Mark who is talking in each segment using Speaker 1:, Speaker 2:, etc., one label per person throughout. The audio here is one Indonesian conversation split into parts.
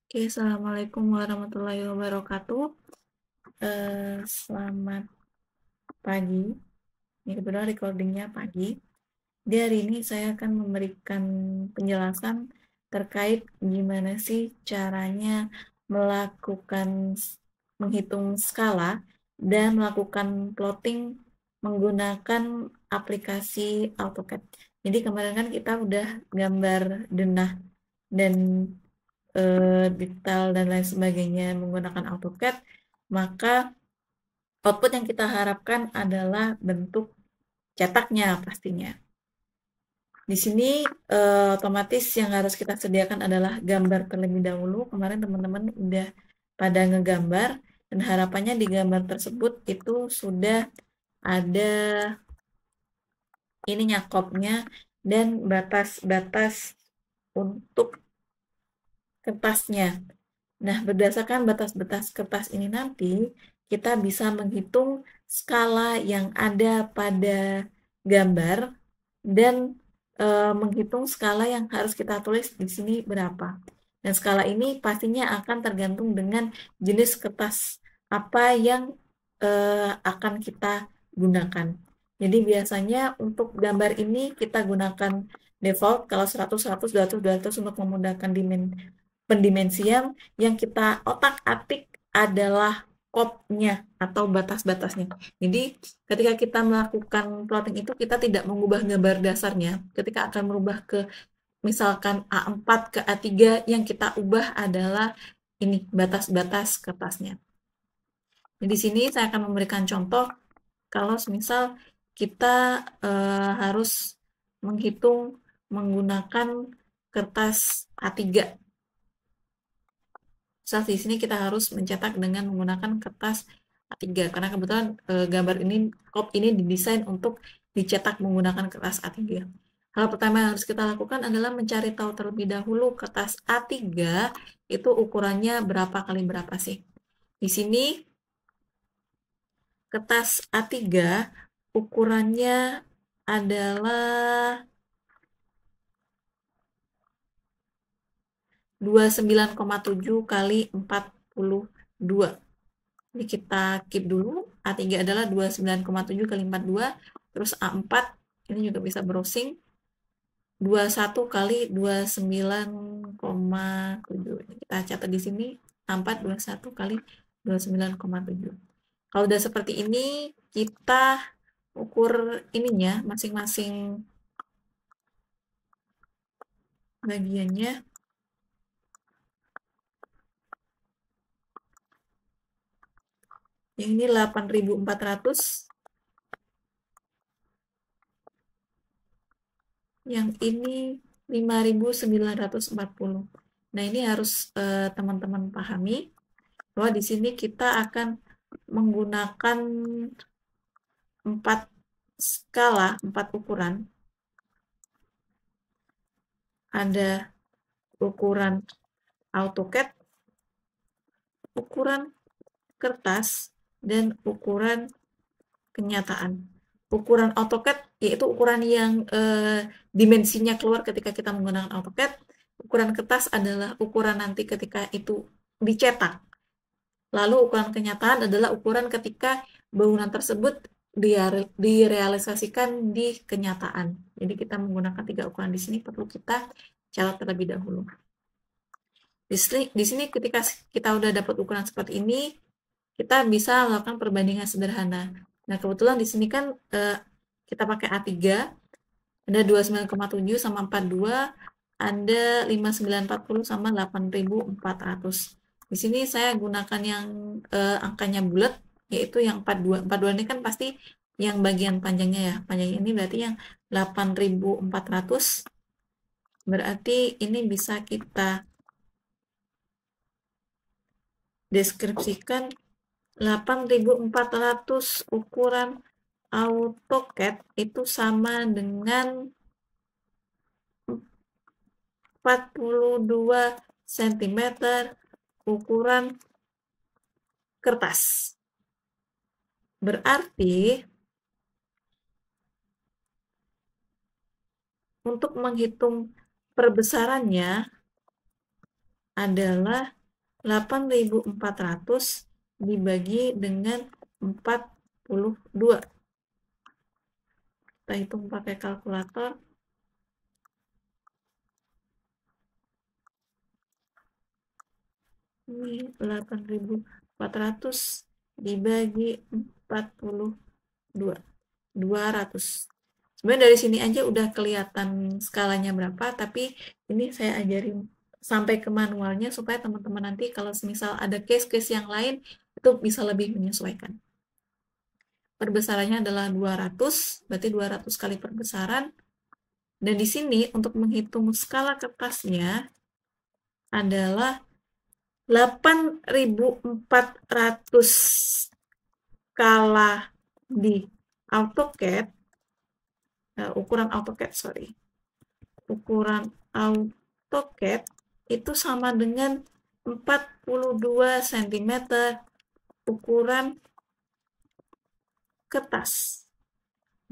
Speaker 1: Oke, Assalamualaikum warahmatullahi wabarakatuh. Selamat pagi. Ini kebetulan recordingnya pagi. Di hari ini saya akan memberikan penjelasan terkait gimana sih caranya melakukan menghitung skala dan melakukan plotting menggunakan aplikasi AutoCAD. Jadi kemarin kan kita udah gambar denah dan detail dan lain sebagainya menggunakan AutoCAD, maka output yang kita harapkan adalah bentuk cetaknya pastinya. Di sini otomatis yang harus kita sediakan adalah gambar terlebih dahulu. Kemarin teman-teman udah pada ngegambar dan harapannya di gambar tersebut itu sudah ada ininya kopnya dan batas-batas untuk kertasnya. Nah, berdasarkan batas-batas kertas ini nanti, kita bisa menghitung skala yang ada pada gambar dan menghitung skala yang harus kita tulis di sini berapa. Dan skala ini pastinya akan tergantung dengan jenis kertas apa yang akan kita gunakan. Jadi biasanya untuk gambar ini kita gunakan default kalau 100, 100, 200, 200 untuk memudahkan pendimensian. Yang kita otak-atik adalah kopnya atau batas-batasnya. Jadi ketika kita melakukan plotting itu kita tidak mengubah gambar dasarnya. Ketika akan merubah ke misalkan A4 ke A3, yang kita ubah adalah ini batas-batas kertasnya. Di sini saya akan memberikan contoh kalau misal kita harus menghitung menggunakan kertas A3. Misal di sini kita harus mencetak dengan menggunakan kertas A3 karena kebetulan gambar ini didesain untuk dicetak menggunakan kertas A3. Hal pertama yang harus kita lakukan adalah mencari tahu terlebih dahulu kertas A3 itu ukurannya berapa kali berapa sih. Di sini kertas A3 ukurannya adalah 29,7 kali 42. Ini kita keep dulu. A3 adalah 29,7 kali 42. Terus A4 ini juga bisa browsing. 21 kali 29,7. Kita catat di sini. A4 21 kali 29,7. Kalau udah seperti ini, kita ukur ininya masing-masing bagiannya. Yang ini 8.400. Yang ini 5.940. Nah, ini harus teman-teman pahami bahwa di sini kita akan menggunakan 4 skala, 4 ukuran. Ada ukuran AutoCAD, ukuran kertas, dan ukuran kenyataan. Ukuran AutoCAD yaitu ukuran yang dimensinya keluar ketika kita menggunakan AutoCAD. Ukuran kertas adalah ukuran nanti ketika itu dicetak. Lalu ukuran kenyataan adalah ukuran ketika bangunan tersebut direalisasikan di kenyataan. Jadi kita menggunakan 3 ukuran di sini perlu kita catat terlebih dahulu. Di sini ketika kita udah dapat ukuran seperti ini, kita bisa melakukan perbandingan sederhana. Nah, kebetulan di sini kan kita pakai A3, ada 29,7 sama 42, ada 5.940 sama 8.400. Di sini saya gunakan yang angkanya bulat, yaitu yang 42. 42 ini kan pasti yang bagian panjangnya ya. Panjangnya ini berarti yang 8.400. Berarti ini bisa kita deskripsikan 8.400 ukuran AutoCAD itu sama dengan 42 cm ukuran kertas. Berarti untuk menghitung perbesarannya adalah 8.400 dibagi dengan 42. Kita hitung pakai kalkulator. Ini 8.400 dibagi 42. 200. Sebenarnya dari sini aja udah kelihatan skalanya berapa, tapi ini saya ajarin sampai ke manualnya supaya teman-teman nanti kalau misal ada case-case yang lain itu bisa lebih menyesuaikan. Perbesarannya adalah 200, berarti 200 kali perbesaran. Dan di sini untuk menghitung skala kertasnya adalah 8.400 skala di AutoCAD, ukuran AutoCAD itu sama dengan 42 cm ukuran kertas.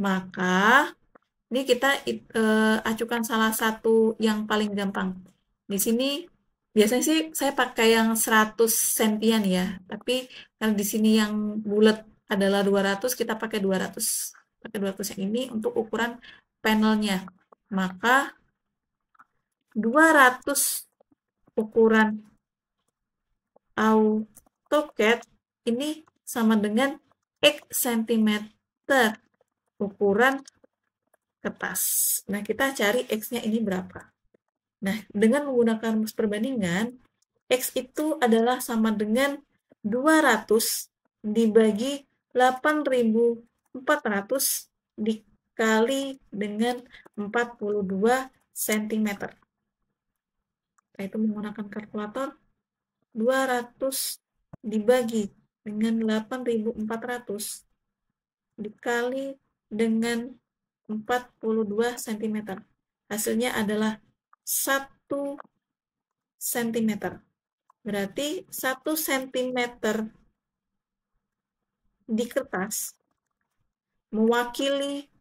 Speaker 1: Maka ini kita acukan salah satu yang paling gampang. Di sini biasanya sih saya pakai yang 100 sentian ya, tapi kalau di sini yang bulat adalah 200, kita pakai 200. Pakai 200 yang ini untuk ukuran panelnya. Maka 200 ukuran AutoCAD ini sama dengan X cm ukuran kertas. Nah, kita cari X-nya ini berapa. Nah, dengan menggunakan rumus perbandingan, X itu adalah sama dengan 200 dibagi 8.400 dikali dengan 42 cm. Nah, itu menggunakan kalkulator, 200 dibagi dengan 8.400 dikali dengan 42 cm. Hasilnya adalah 1 cm. Berarti 1 cm di kertas mewakili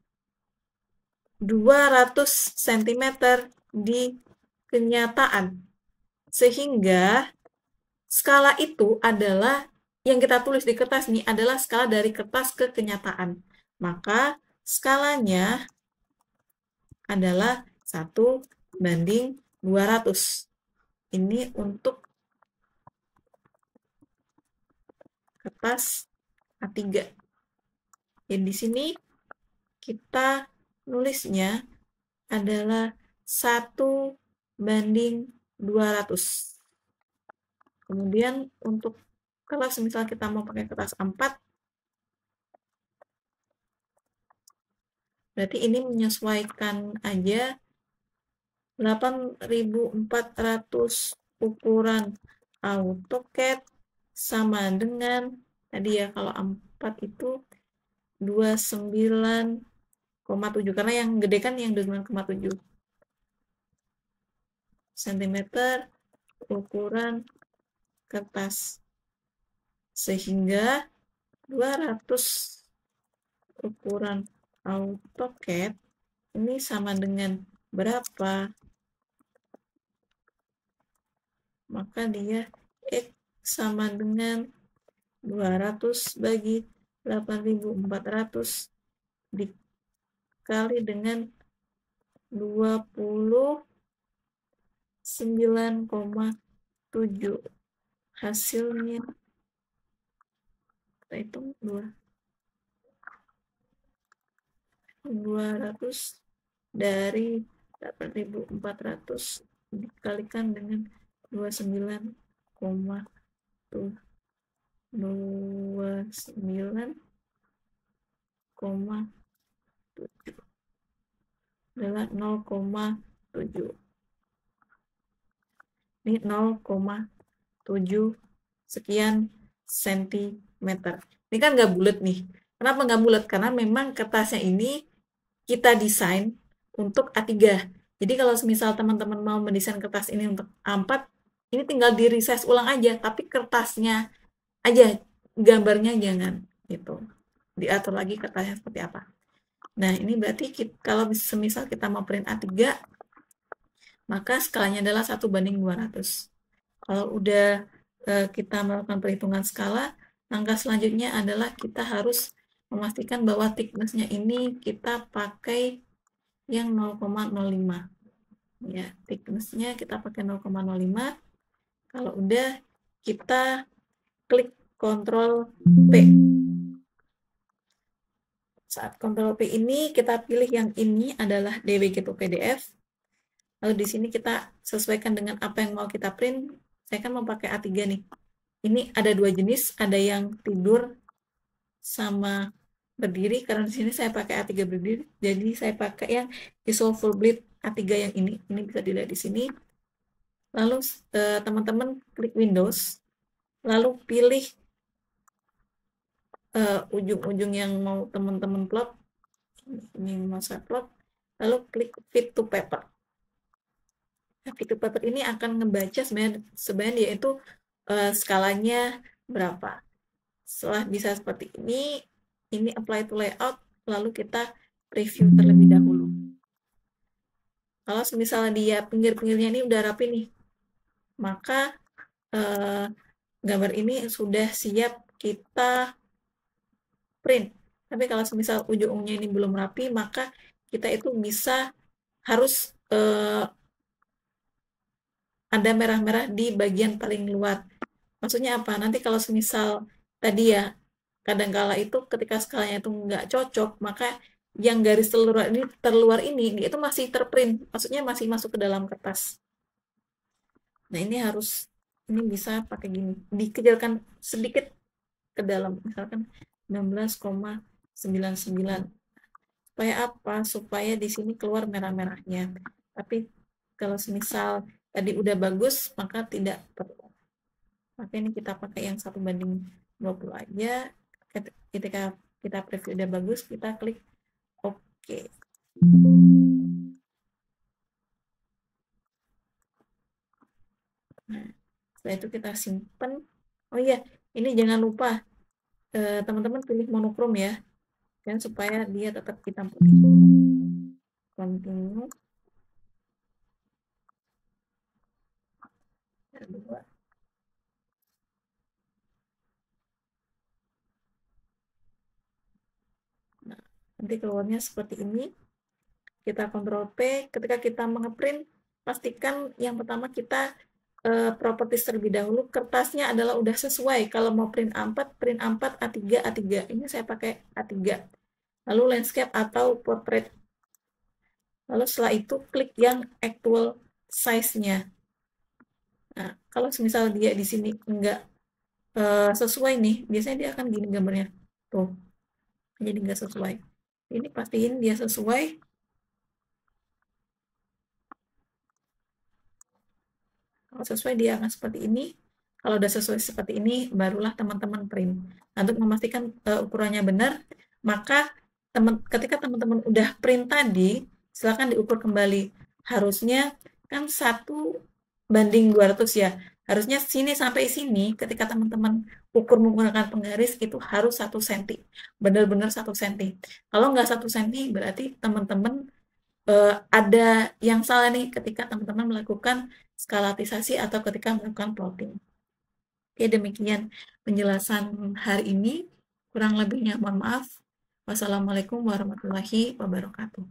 Speaker 1: 200 cm di kenyataan. Sehingga skala itu adalah yang kita tulis di kertas ini adalah skala dari kertas ke kenyataan. Maka skalanya adalah 1:200. Ini untuk kertas A3. Jadi di sini kita nulisnya adalah 1:200. Kemudian untuk kalau misal kita mau pakai kertas A4, berarti ini menyesuaikan aja 8.400 ukuran AutoCAD sama dengan tadi ya, kalau A4 itu 29,7, karena yang gede kan yang 29,7 cm ukuran kertas. Sehingga 200 ukuran AutoCAD ini sama dengan berapa? Maka dia X sama dengan 200 bagi 8.400 dikali dengan 29,7. Hasilnya kita hitung 200 dari 8.400 dikalikan dengan 29,7 adalah 0,7. Ini 0,7 sekian sentimeter. Ini kan nggak bulat nih. Kenapa nggak bulat? Karena memang kertasnya ini kita desain untuk A3. Jadi kalau misal teman-teman mau mendesain kertas ini untuk A4, ini tinggal di resize ulang aja, tapi kertasnya aja, gambarnya jangan gitu. Diatur lagi kertasnya seperti apa. Nah, ini berarti kalau semisal kita mau print A3, maka skalanya adalah 1:200. Kalau udah kita melakukan perhitungan skala, langkah selanjutnya adalah kita harus memastikan bahwa thickness-nya ini kita pakai yang 0,05. Ya, thickness-nya kita pakai 0,05. Kalau udah, kita klik Ctrl P. Saat Ctrl P ini, kita pilih yang ini adalah DWG to PDF. Lalu di sini kita sesuaikan dengan apa yang mau kita print. Saya kan mau pakai A3 nih. Ini ada dua jenis, ada yang tidur sama berdiri. Karena di sini saya pakai A3 berdiri, jadi saya pakai yang ISO full bleed A3 yang ini. Ini bisa dilihat di sini. Lalu teman-teman klik Windows, lalu pilih ujung-ujung yang mau teman-teman plot. Ini mau saya plot. Lalu klik Fit to Paper. Nah, Fit to Paper ini akan ngebaca sebenarnya yaitu skalanya berapa. Setelah bisa seperti ini apply to layout, lalu kita preview terlebih dahulu. Kalau misalnya dia pinggir-pinggirnya ini udah rapi nih, maka gambar ini sudah siap kita print. Tapi kalau misal ujungnya ini belum rapi, maka kita itu bisa harus ada merah-merah di bagian paling luar. Maksudnya apa? Nanti kalau misal tadi ya, kadangkala itu ketika skalanya itu nggak cocok, maka yang garis terluar ini itu masih terprint, maksudnya masih masuk ke dalam kertas. Nah ini bisa pakai gini, dikecilkan sedikit ke dalam, misalkan 16,99. Supaya apa? Supaya di sini keluar merah-merahnya. Tapi kalau semisal tadi udah bagus, maka tidak perlu. Maka ini kita pakai yang 1:20 aja. Ketika kita preview udah bagus, kita klik OK. Nah, setelah itu kita simpan. Oh iya, ini jangan lupa teman-teman pilih monokrom ya, dan supaya dia tetap hitam putih. Continue. Kedua. Nah, nanti keluarnya seperti ini. Kita Ctrl P. Ketika kita mengeprint, pastikan yang pertama kita properties terlebih dahulu. Kertasnya adalah udah sesuai. Kalau mau print A4, print A4, A3, A3. Ini saya pakai A3. Lalu landscape atau portrait. Lalu setelah itu klik yang actual size-nya. Nah, kalau misal dia di sini enggak sesuai nih, biasanya dia akan gini gambarnya. Tuh, jadi enggak sesuai. Ini pastiin dia sesuai. Kalau sesuai dia akan seperti ini. Kalau udah sesuai seperti ini, barulah teman-teman print. Nah, untuk memastikan ukurannya benar, maka ketika teman-teman udah print tadi, silakan diukur kembali. Harusnya kan 1:200 ya. Harusnya sini sampai sini, ketika teman-teman ukur menggunakan penggaris, itu harus 1 cm. Benar-benar 1 cm. Kalau nggak 1 cm, berarti teman-teman ada yang salah nih ketika teman-teman melakukan skalatisasi atau ketika melakukan plotting. Oke, demikian penjelasan hari ini. Kurang lebihnya mohon maaf. Wassalamualaikum warahmatullahi wabarakatuh.